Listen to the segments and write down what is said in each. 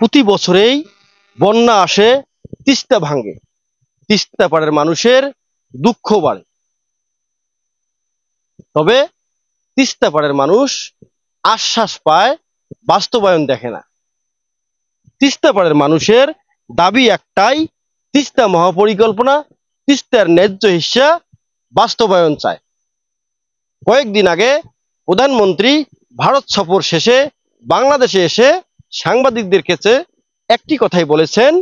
প্রতি বছরেই বন্যা আসে, তিস্তা ভাঙে, তিস্তা পাড়ের মানুষের দুঃখ বাড়ে। তবে তিস্তা পাড়ের মানুষ আশ্বাস পায়, বাস্তবায়ন দেখে না। তিস্তা পাড়ের মানুষের দাবি একটাই, তিস্তা মহাপরিকল্পনা, তিস্তার ন্যায্য হিস্সা বাস্তবায়ন চায়। কয়েকদিন আগে প্রধানমন্ত্রী ভারত সফর শেষে বাংলাদেশে এসে সাংবাদিকদের কাছে একটি কথাই বলেছেন,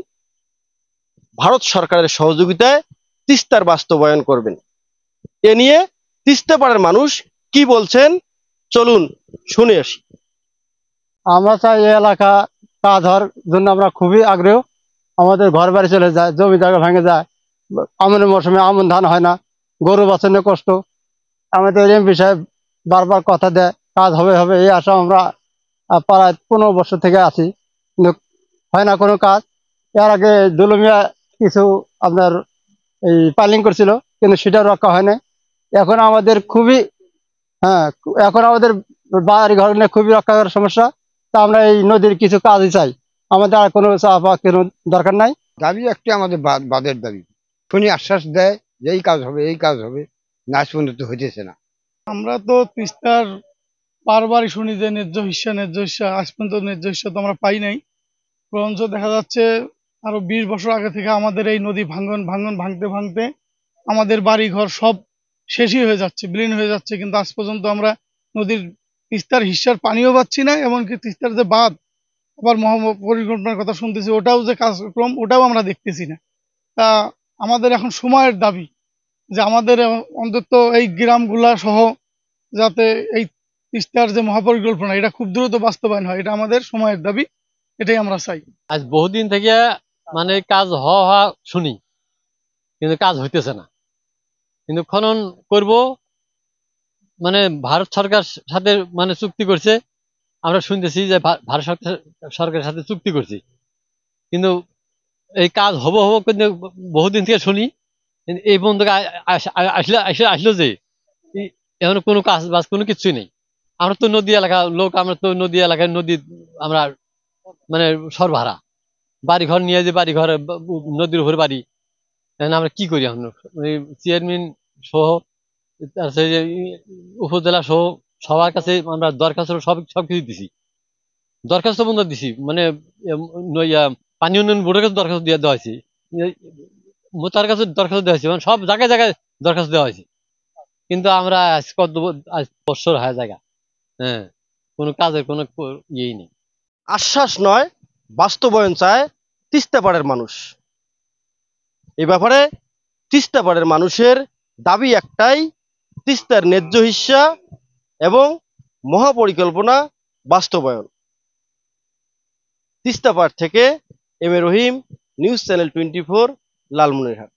ভারত সরকারের সহযোগিতায় তিস্তার বাস্তবায়ন করবেন। এ নিয়ে তিস্তা পাড়ার মানুষ কি বলছেন, চলুন শুনে আসি। আমরা চাই এই এলাকা কাজ হওয়ার জন্য আমরা খুবই আগ্রহ। আমাদের ঘর বাড়ি চলে যায়, জমি জায়গা ভেঙে যায়, আমনের মৌসুমে আমন ধান হয় না, গরু বাঁচানো কষ্ট। আমাদের এমপি সাহেব বারবার কথা দেয় কাজ হবে হবে, এই আশা আমরা প্রায় 15 বছর থেকে আছি, কিন্তু হয় না কোনো কাজ। এর আগে দুলমিয়া কিছু আপনার এই পাইলিং করছিল, কিন্তু সেটা রক্ষা হয় না। এখন আমাদের খুবই হ্যাঁ এখন আমাদের বাড়ি ঘর নিয়ে খুবই রক্ষা করার সমস্যা। তা আমরা এই নদীর কিছু কাজই চাই, আমাদের আর কোনো চাপা কোনো দরকার নাই। দাবি একটি আমাদের বাদের দাবি। শুনি আশ্বাস দেয় যে এই কাজ হবে, এই কাজ হবে, না আজ পর্যন্ত হইতেছে না। আমরা তো তিস্তার বারবারই শুনি যে ন্যায্য হিস্সা আজ পর্যন্ত ন্যায্য হিস্সা তো আমরা পাই নাই। বরঞ্চ দেখা যাচ্ছে আরো 20 বছর আগে থেকে আমাদের এই নদী ভাঙতে ভাঙতে আমাদের বাড়ি ঘর সব শেষই হয়ে যাচ্ছে, বিলীন হয়ে যাচ্ছে, কিন্তু আজ পর্যন্ত আমরা নদীর তিস্তার হিস্সার পানিও পাচ্ছি না। এমনকি তিস্তার যে বাঁধ আবার পরিকল্পনার কথা শুনতেছি, ওটাও যে কার্যক্রম ওটাও আমরা দেখতেছি না। তা আমাদের এখন সময়ের দাবি যে আমাদের অন্তত এই গ্রামগুলা সহ যাতে এই তিস্তার যে মহাপরিকল্পনা এটা খুব দ্রুত বাস্তবায়ন হয়, এটা আমাদের সময়ের দাবি, এটাই আমরা চাই। আজ বহুদিন থেকে মানে কাজ হওয়া শুনি, কিন্তু কাজ হইতেছে না। কিন্তু খনন করব মানে ভারত সরকার সাথে মানে চুক্তি করছে, আমরা শুনতেছি যে ভারত সরকারের সাথে চুক্তি করছি, কিন্তু এই কাজ হবো হবো কিন্তু বহুদিন থেকে শুনি। এই পর্যন্ত আসলো যে এখন কোনো কাজ বাজ কোনো কিছুই নেই। আমরা তো নদী এলাকা লোক, আমরা তো নদী এলাকায় নদী আমরা মানে সরভাড়া, বাড়ি ঘর নিয়ে যে বাড়ি ঘর নদীর উপরে বাড়ি, আমরা কি করি এখন? চেয়ারম্যান সহ উপজেলা সহ সবার কাছে আমরা দরখাস্ত সবকিছু দিছি, দরখাস্ত বন্ধ দিছি, মানে পানি উন্নয়ন বোর্ডের কাছে দরখাস্ত দিয়ে দেওয়া হয়েছে, মোতার কাছে দরখাস্ত দেওয়া হয়েছে, মানে সব জায়গায় জায়গায় দরখাস্ত দেওয়া হয়েছে, কিন্তু আমরা আজ বছর হয় জায়গা, হ্যাঁ, কোনো কাজের কোনো ইয়েই নেই। আশ্বাস নয়, বাস্তবায়ন চায় তিস্তা পাড়ের মানুষ। এ ব্যাপারে তিস্তা পাড়ের মানুষের দাবি একটাই, তিস্তার ন্যায্য হিস্সা এবং মহাপরিকল্পনা বাস্তবায়ন। তিস্তা পাড় থেকে M A Rahim, news channel 24, Lalmonirhat.